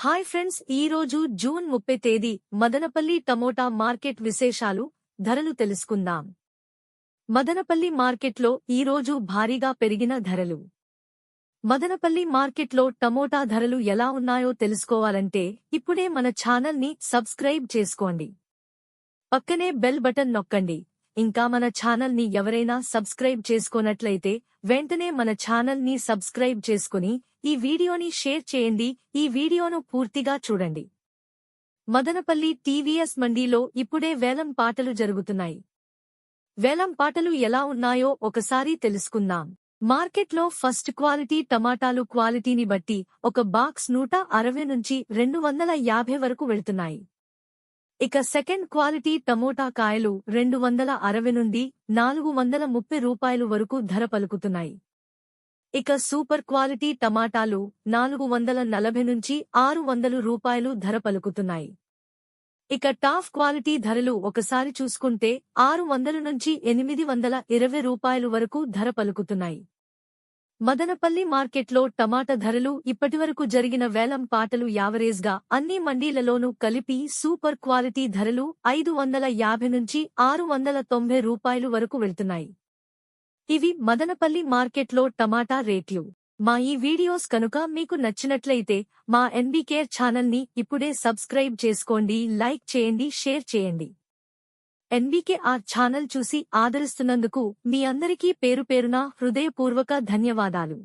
Hi friends, ఈరోజు June 30 తేదీ Madanapalle tomato market విశేషాలు, ధరలు తెలుసుకుందాం. మదనపల్లి మార్కెట్లో ఈరోజు భారీగా పెరిగిన ధరలు. మదనపల్లి మార్కెట్లో టమోటా ధరలు ఎలా ఉన్నాయో తెలుసుకోవాలంటే ఇప్పుడే మన ఛానల్ని సబ్స్క్రైబ్ చేసుకోండి. పక్కనే బెల్ బటన్ నొక్కండి. ఇంకా మన ఛానల్ని ఎవరైనా సబ్స్క్రైబ్ చేసుకోనట్లయితే వెంటనే మన ఛానల్ని సబ్స్క్రైబ్ చేసుకుని ఈ వీడియోని షేర్ చేయండి. ఈ వీడియోను పూర్తిగా చూడండి. మదనపల్లి టీవీఎస్ మండీలో ఇప్పుడే వేలం పాటలు జరుగుతున్నాయి. వేలం పాటలు ఎలా ఉన్నాయో ఒకసారి తెలుసుకుందాం. మార్కెట్లో ఫస్ట్ క్వాలిటీ టమాటాలు క్వాలిటీని బట్టి ఒక బాక్స్ 160 నుంచి 250 వరకు వెళ్తున్నాయి. ఇక సెకండ్ క్వాలిటీ టమోటా కాయలు 260 నుండి 430 రూపాయలు వరకు ధర పలుకుతున్నాయి. ఇక సూపర్ క్వాలిటీ టమాటాలు 440 నుంచి 600 రూపాయలు ధర పలుకుతున్నాయి. ఇక టాప్ క్వాలిటీ ధరలు ఒకసారి చూసుకుంటే 600 నుంచి 820 రూపాయలు వరకు ధర పలుకుతున్నాయి. మదనపల్లి మార్కెట్లో టమాటా ధరలు ఇప్పటివరకు జరిగిన వేలం పాటలు యావరేజ్గా అన్ని మండీలలోనూ కలిపి సూపర్ క్వాలిటీ ధరలు 550 నుంచి 690 రూపాయలు వరకు వెళ్తున్నాయి. ఇవి మదనపల్లి మార్కెట్లో టమాటా రేట్లు. మా ఈ వీడియోస్ కనుక మీకు నచ్చినట్లయితే మా ఎన్బీకే ఛానల్ని ఇప్పుడే సబ్స్క్రైబ్ చేసుకోండి, లైక్ చేయండి, షేర్ చేయండి. ఎన్బీకేఆర్ ఛానల్ చూసి ఆదరిస్తున్నందుకు మీ అందరికీ పేరుపేరున హృదయపూర్వక ధన్యవాదాలు.